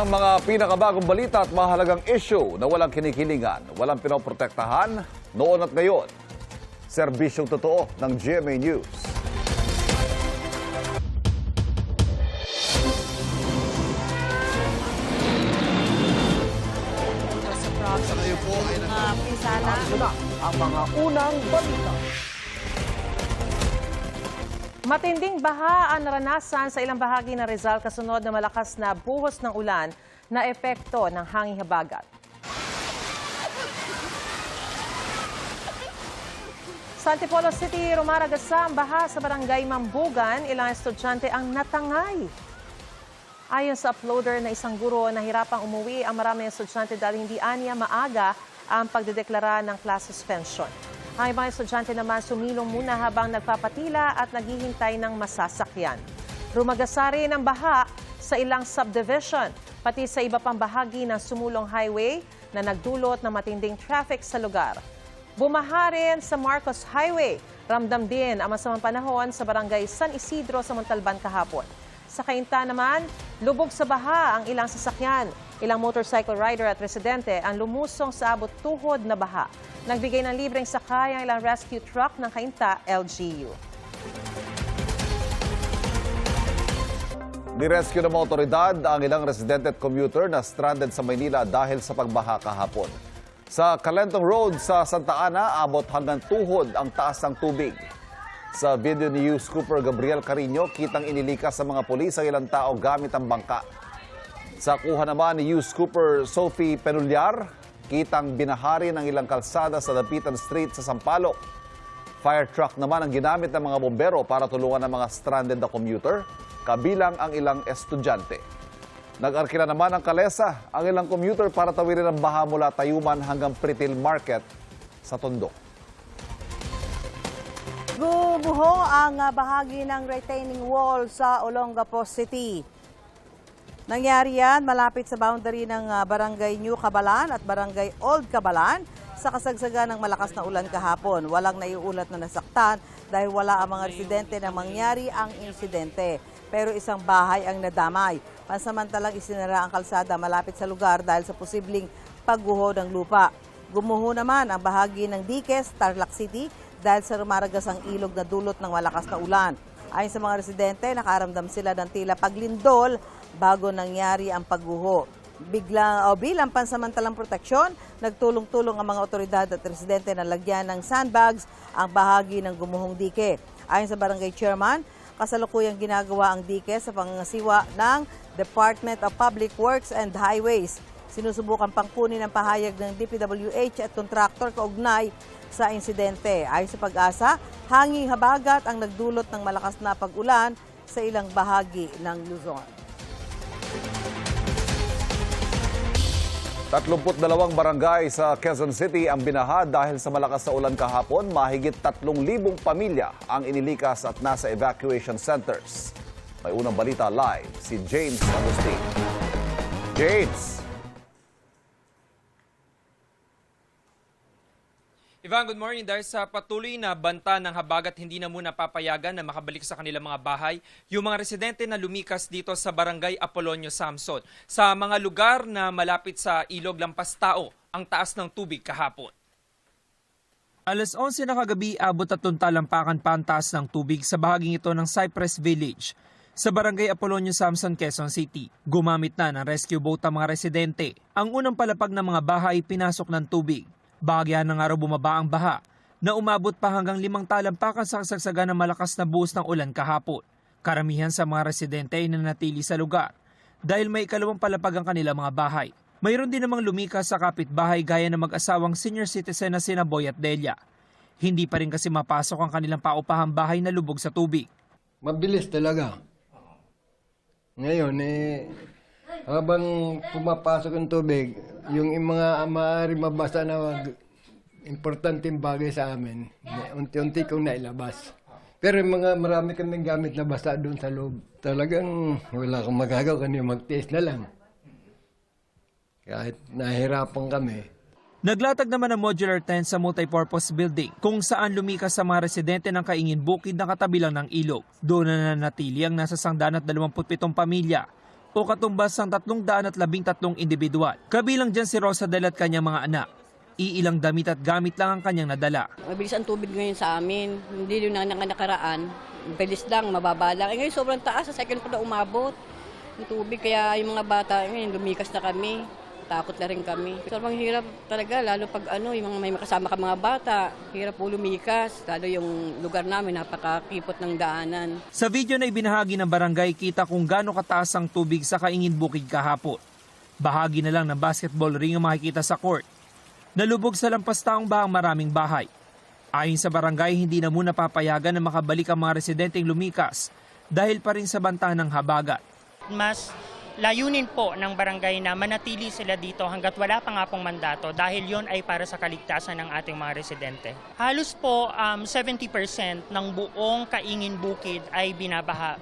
Ang mga pinakabagong balita at mahalagang issue na walang kinikilingan, walang pinoprotektahan noon at ngayon. Serbisyong totoo ng GMA News. Ang mga unang balita. Matinding baha ang naranasan sa ilang bahagi ng Rizal kasunod na malakas na buhos ng ulan na epekto ng hanging habagat. Sa Antipolo City, rumaragasa ang baha sa barangay Mambugan. Ilang estudyante ang natangay. Ayon sa uploader na isang guro, nahirapang umuwi ang maraming estudyante dahil hindi aniya maaga ang pagdedeklara ng class suspension. Ang ibang estudyante naman sumilong muna habang nagpapatila at naghihintay ng masasakyan. Rumagasa rin ang baha sa ilang subdivision, pati sa iba pang bahagi ng sumulong highway na nagdulot ng matinding traffic sa lugar. Bumaha rin sa Marcos Highway. Ramdam din ang masamang panahon sa barangay San Isidro sa Montalban kahapon. Sa Cainta naman, lubog sa baha ang ilang sasakyan. Ilang motorcycle rider at residente ang lumusong sa abot tuhod na baha. Nagbigay ng libreng sakay ang ilang rescue truck ng Cainta LGU. Nirescue ng mga otoridad ang ilang residente at commuter na stranded sa Maynila dahil sa pagbaha kahapon. Sa Calentong Road sa Santa Ana, abot hanggang tuhod ang taas ng tubig. Sa video ni News Cooper Gabriel Carino, kitang inilikas sa mga pulis ang ilang tao gamit ang bangka. Sa kuha naman ni News Cooper Sophie Penulyar, kitang binahari ng ilang kalsada sa Dapitan Street sa Sampaloc. Fire truck naman ang ginamit ng mga bombero para tulungan ang mga stranded na commuter, kabilang ang ilang estudyante. Nag-arkila naman ang kalesa ang ilang commuter para tawirin ang baha mula Tayuman hanggang Pritil Market sa Tondo. Gumuho ang bahagi ng retaining wall sa Olongapo City. Nangyari yan malapit sa boundary ng Barangay New Cabalan at Barangay Old Cabalan sa kasagsagan ng malakas na ulan kahapon. Walang naiulat na nasaktan dahil wala ang mga residente na mangyari ang insidente. Pero isang bahay ang nadamay. Pansamantalang isinara ang kalsada malapit sa lugar dahil sa posibleng pagguho ng lupa. Gumuho naman ang bahagi ng Diques, Tarlac City dahil sa rumaragasang ilog na dulot ng malakas na ulan. Ayon sa mga residente, nakaramdam sila ng tila paglindol bago nangyari ang pagguho. Bilang pansamantalang proteksyon, nagtulong-tulong ang mga otoridad at residente na lagyan ng sandbags ang bahagi ng gumuhong dike. Ayon sa barangay chairman, kasalukuyang ginagawa ang dike sa pangangasiwa ng Department of Public Works and Highways. Sinusubukan pang kunin ang pahayag ng DPWH at kontraktor kaugnay sa insidente. Ayon sa Pag-asa, hanging habagat ang nagdulot ng malakas na pag-ulan sa ilang bahagi ng Luzon. 32 barangay sa Quezon City ang binaha dahil sa malakas na ulan kahapon. Mahigit 3,000 pamilya ang inilikas at nasa evacuation centers. May unang balita live si James Agustin. James! Ivan, good morning. Dahil sa patuloy na banta ng habagat, hindi na muna papayagan na makabalik sa kanilang mga bahay yung mga residente na lumikas dito sa Barangay Apolonio Samson. Sa mga lugar na malapit sa Ilog Lampas Tao, ang taas ng tubig kahapon. Alas 11 na kagabi, abot at talampakan pa ang taas ng tubig sa bahaging ito ng Cypress Village sa Barangay Apolonio Samson, Quezon City. Gumamit na ng rescue boat ang mga residente. Ang unang palapag ng mga bahay pinasok ng tubig. Bahagyan ng araw bumaba ang baha na umabot pa hanggang 5 talampakan sa kasagsagan ng malakas na buhos ng ulan kahapon. Karamihan sa mga residente ay nanatili sa lugar dahil may ikalawang palapag ang kanilang mga bahay. Mayroon din namang lumikas sa kapitbahay gaya ng mag-asawang senior citizen na sina Boy at Delia. Hindi pa rin kasi mapasok ang kanilang paupahang bahay na lubog sa tubig. Mabilis talaga. Ngayon, habang pumapasok ang tubig, yung mga maaari mabasa na importanteng bagay sa amin, unti-unti kong nailabas. Pero marami kaming gamit na basa doon sa loob. Talagang wala akong magagawa, kanina magtiis na lang. Kahit nahihirapan kami. Naglatag naman ang modular tent sa multipurpose building kung saan lumikas sa mga residente ng Kaingin Bukid na katabi lang ng ilog. Doon na nanatili ang nasa 127 pamilya o katumbas ng 313 individual. Kabilang dyan si Rosadel at kanyang mga anak. Iilang damit at gamit lang ang kanyang nadala. Mabilis ang tubig ngayon sa amin. Hindi yun na nakaraan. Bilis lang, mababa lang. Ngayon sobrang taas, sa second floor umabot yung tubig. Kaya yung mga bata, ngayon lumikas na kami. Takot na rin kami. Sobrang hirap talaga, lalo pag yung mga may makasama ka mga bata. Hirap po lumikas. Lalo yung lugar namin, napakakipot ng daanan. Sa video na ibinahagi ng barangay, kita kung gaano kataas ang tubig sa Kaingin Bukid kahapon. Bahagi na lang ng basketball ring ang makikita sa court. Nalubog sa lampas taong bahang maraming bahay. Ayon sa barangay, hindi na muna papayagan na makabalik ang mga residenteng lumikas dahil pa rin sa banta ng habagat. Mas layunin po ng barangay na manatili sila dito hanggat wala pa nga pong mandato dahil yon ay para sa kaligtasan ng ating mga residente. Halos po 70% ng buong Kaingin Bukid ay binabaha,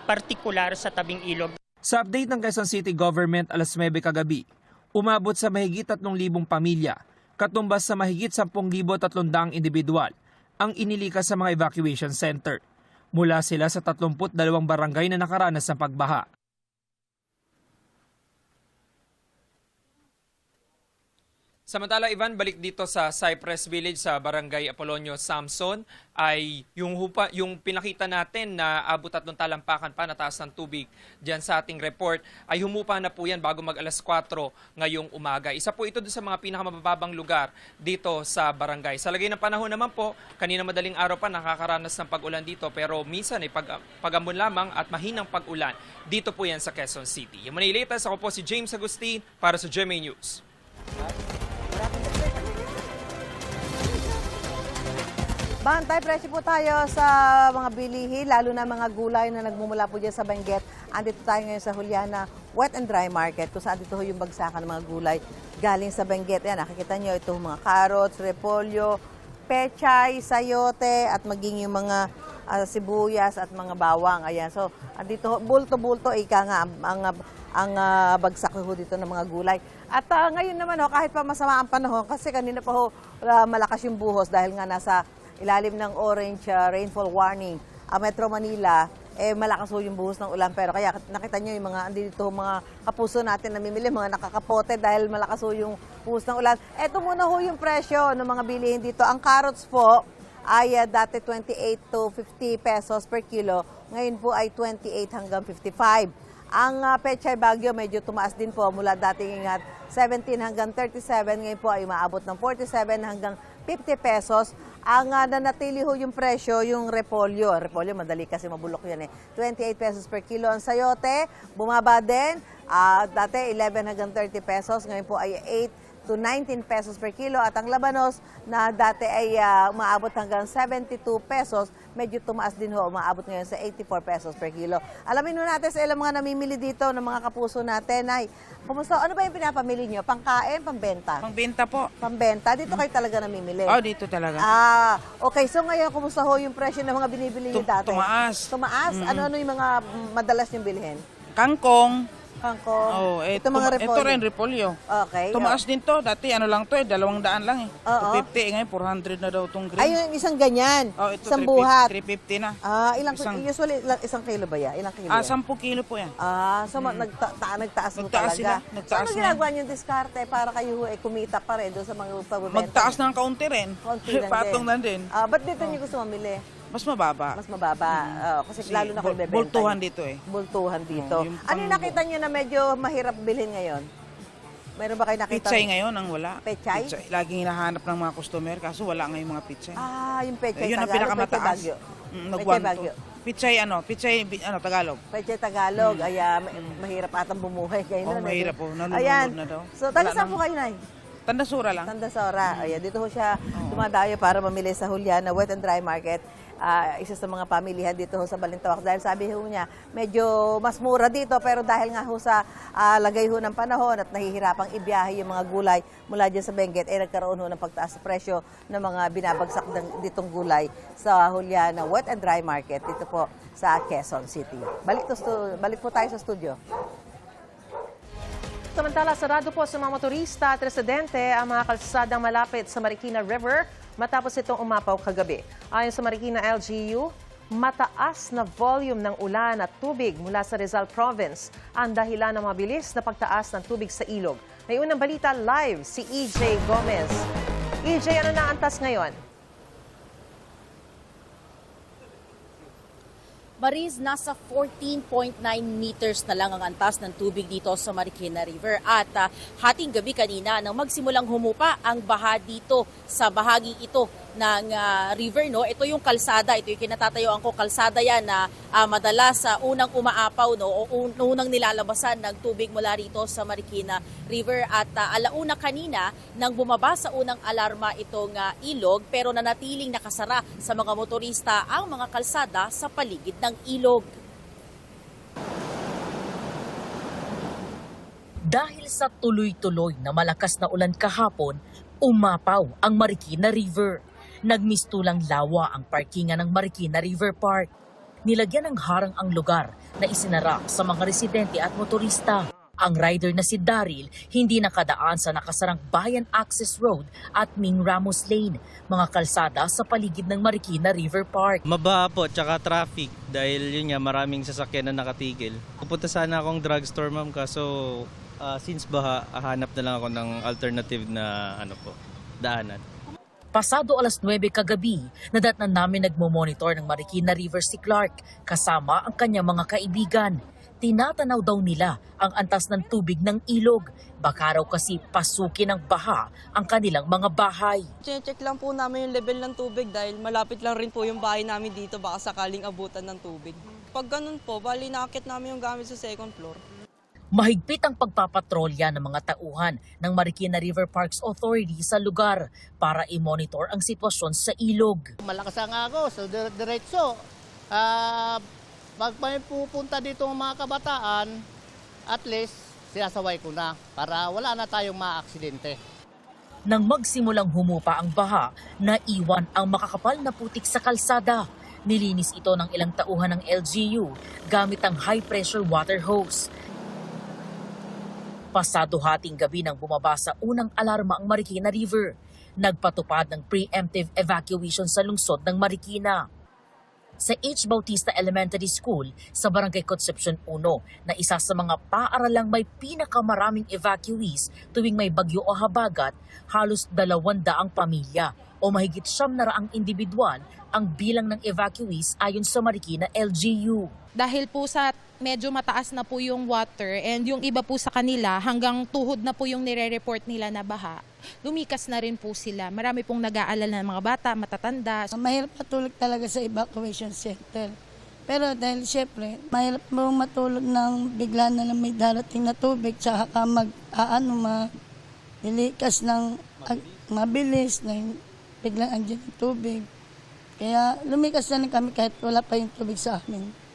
partikular sa tabing ilog. Sa update ng Quezon City Government alas 9 kagabi, umabot sa mahigit 3,000 pamilya, katumbas sa mahigit 10,300 individual ang inilikas sa mga evacuation center. Mula sila sa 32 barangay na nakaranas ng pagbaha. Samantala, Ivan, balik dito sa Cypress Village sa Barangay Apolonio Samson ay yung pinakita natin na abot at talampakan pa na taas ng tubig diyan sa ating report ay humupa na po yan bago mag alas 4 ngayong umaga. Isa po ito sa mga pinakamababang lugar dito sa barangay. Sa lagay ng panahon naman po, kanina madaling araw pa nakakaranas ng pag-ulan dito pero minsan ay pag-ambon lamang at mahinang pag-ulan dito po yan sa Quezon City. Yung Manila latest, ako po si James Agustin para sa GMA News. Bantay, presyo po tayo sa mga bilihin, lalo na mga gulay na nagmumula po dyan sa Benguet. Andito tayo ngayon sa Juliana Wet and Dry Market, kung saan dito yung bagsakan ng mga gulay galing sa Benguet. Yan, nakikita nyo ito mga carrots, repolyo, pechay, sayote, at maging yung mga sibuyas at mga bawang. Ayan, so andito, bulto-bulto, ika nga ang bagsak ho dito ng mga gulay. At ngayon naman kahit pa masama ang panahon, kasi kanina pa malakas yung buhos dahil nga nasa ilalim ng orange rainfall warning. Metro Manila, malakas ho yung buhos ng ulan. Pero kaya nakita nyo yung mga andito mga kapuso natin namimili, mga nakakapote dahil malakas ho yung buhos ng ulan. Eto muna ho yung presyo ng mga bilihin dito. Ang carrots po ay dati 28 to 50 pesos per kilo. Ngayon po ay 28 hanggang 55. Ang pechay Baguio medyo tumaas din po mula dating 17 hanggang 37. Ngayon po ay umaabot ng 47 hanggang 50 pesos. Ang nanatili ho yung presyo, yung repolyo. Repolyo, madali kasi mabulok yan 28 pesos per kilo. Ang sayote, bumaba din. Dati 11 hanggang 30 pesos. Ngayon po ay 8 to 19 pesos per kilo. At ang labanos na dati ay umaabot hanggang 72 pesos, medyo tumaas din ho. Umaabot ngayon sa 84 pesos per kilo. Alamin mo natin sa ilang mga namimili dito ng mga kapuso natin. Ay, kumusta? Ano ba yung pinapamili nyo? Pangkain, pambenta? Pangbenta po. Pambenta? Dito kayo talaga namimili? Oh, dito talaga. Okay. So ngayon, kumusta ho yung presyo ng mga binibili nyo dati? Tumaas. Tumaas? Ano yung mga madalas yung bilhin? Kangkong. Kangkong? Oh, ito mga repolyo? Ito rin, repolyo. Okay. Tumaas din to. Dati ano lang to 200 lang Oo. 250. Ngayon, 400 na daw itong green. Ay, yung isang ganyan? Oh, ito, Isang buhat? 350 na. Usually, isang kilo ba yan? Ilang kilo yan? 10 kilo po yan. So nagtaas mo Nagtaas talaga. sila, nagtaas So, ano na. ginagawa niyong diskarte para kayo kumita pa rin doon sa mga pagbebenta? Magtaas ng kaunti rin. Konti lang Patong din. lang din. Ba't dito niyo gusto mamili? Mas mababa. Mas mababa. Kasi lalo na kayo bebenta. Bultuhan dito eh. Bultuhan dito. Yung Ano yung nakita niyo na medyo mahirap bilhin ngayon? Meron ba kayo nakita? Pitsay ngayon ang wala. Pechay? Laging hinahanap ng mga customer kaso wala ngayong mga pitsay. Yung pechay Yun ang Tagalog, pinakamataas. pechay Baguio. Pechay Nagwan Baguio. to. Pitsay Tagalog. Pechay Tagalog. Ayan, mahirap atang bumuhay kayo. Oh, mahirap po. Nalulunod Ayan. na daw. So, taga Wala saan na. po kayo, Nay? Tandasura lang. Tandasora. Ayan, dito ho siya dumadayo para mamili sa Juliana Wet and Dry Market. Isa sa mga pamilihan dito ho sa Balintawak. Dahil sabi ho niya, medyo mas mura dito. Pero dahil nga ho sa lagay ho ng panahon at nahihirapang ibiyahe yung mga gulay mula dyan sa Benguet, nagkaroon ho ng pagtaas sa presyo ng mga binabagsak ditong gulay sa Juliana Wet and Dry Market dito po sa Quezon City. Balik po tayo sa studio. Samantala, sarado po sa mga motorista at residente ang mga kalsadang malapit sa Marikina River matapos itong umapaw kagabi. Ayon sa Marikina LGU, mataas na volume ng ulan at tubig mula sa Rizal Province ang dahilan ng mabilis na pagtaas ng tubig sa ilog. May unang balita live si EJ Gomez. EJ, ano na antas ngayon? Maris, nasa 14.9 meters na lang ang antas ng tubig dito sa Marikina River. At hating gabi kanina nang magsimulang humupa ang baha dito sa bahagi ito ng river. No? Ito yung kalsada, ito yung kinatatayuan ko. Kalsada yan na madalas unang umaapaw o unang nilalabasan ng tubig mula rito sa Marikina River. At alauna kanina nang bumaba sa unang alarma itong ilog pero nanatiling nakasara sa mga motorista ang mga kalsada sa paligid ng ilog. Dahil sa tuloy-tuloy na malakas na ulan kahapon, umapaw ang Marikina River. Nagmistulang lawa ang parkingan ng Marikina River Park. Nilagyan ng harang ang lugar na isinara sa mga residente at motorista. Ang rider na si Daryl hindi nakadaan sa nakasarang Bayan Access Road at Ming Ramos Lane, mga kalsada sa paligid ng Marikina River Park. Mabaha po, tsaka traffic dahil yun nga maraming sasakyan na nakatigil. Pupunta sana akong drugstore ma'am kaso since baha, hanap na lang ako ng alternative na daanan. Pasado alas 9 kagabi, nadatnan namin nagmo-monitor ng Marikina River si Clark kasama ang kanyang mga kaibigan. Tinatanaw daw nila ang antas ng tubig ng ilog. Baka raw kasi pasukin ng baha ang kanilang mga bahay. Check lang po namin yung level ng tubig dahil malapit lang rin po yung bahay namin dito baka sakaling abutan ng tubig. Pag ganun po, bali nakakit namin yung gamit sa second floor. Mahigpit ang pagpapatrolya ng mga tauhan ng Marikina River Parks Authority sa lugar para i-monitor ang sitwasyon sa ilog. Malakas ang agos, so diretso. Pag may pupunta dito ang mga kabataan, at least sinasaway ko na para wala na tayong maaksidente. Nang magsimulang humupa ang baha, naiwan ang makakapal na putik sa kalsada. Nilinis ito ng ilang tauhan ng LGU gamit ang high-pressure water hose. Pasado hating gabi nang bumaba sa unang alarma ang Marikina River. Nagpatupad ng preemptive evacuation sa lungsod ng Marikina. Sa H. Bautista Elementary School sa Barangay Concepcion 1 na isa sa mga paaralang may pinakamaraming evacuees tuwing may bagyo o habagat, halos 200 pamilya o mahigit 700 individual ang bilang ng evacuees ayon sa Marikina LGU. Dahil po sa medyo mataas na po yung water and yung iba po sa kanila hanggang tuhod na po yung nire-report nila na baha, lumikas na rin po sila. Marami pong nag-aalala ng mga bata, matatanda. Mahirap matulog talaga sa evacuation center. Pero dahil syempre, mahirap mo matulog ng bigla na lang may darating na tubig tsaka ka malilikas ng mabilis na biglang andyan ng tubig. Kaya lumikas na rin kami kahit wala pa yung tubig sa amin.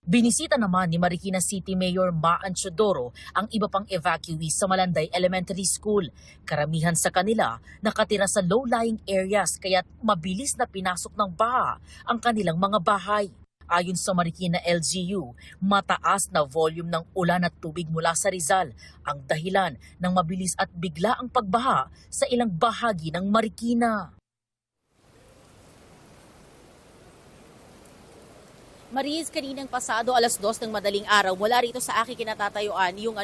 Binisita naman ni Marikina City Mayor Maan Chodoro ang iba pang evacuees sa Malanday Elementary School. Karamihan sa kanila nakatira sa low-lying areas kaya mabilis na pinasok ng baha ang kanilang mga bahay. Ayon sa Marikina LGU, mataas na volume ng ulan at tubig mula sa Rizal ang dahilan ng mabilis at bigla ang pagbaha sa ilang bahagi ng Marikina. Maris, kaninang pasado alas 2 ng madaling araw, mula rito sa aking kinatatayuan yung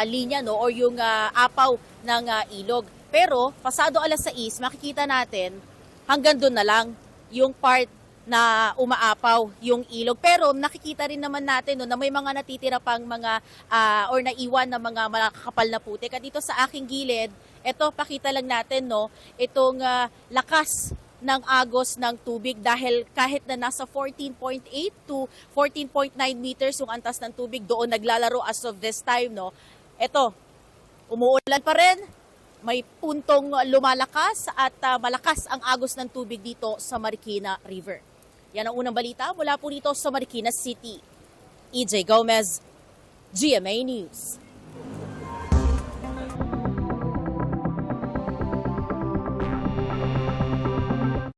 linya o yung apaw ng ilog. Pero pasado alas 6, makikita natin hanggang doon na lang yung part na umaapaw yung ilog. Pero nakikita rin naman natin na may mga natitira pang mga or naiwan na mga malakakapal na putik. At dito sa aking gilid, ito pakita lang natin itong lakas ng agos ng tubig dahil kahit na nasa 14.8 to 14.9 meters yung antas ng tubig doon naglalaro as of this time, ito, umuulan pa rin, may puntong lumalakas at malakas ang agos ng tubig dito sa Marikina River. Yan ang unang balita mula po dito sa Marikina City. EJ Gomez, GMA News.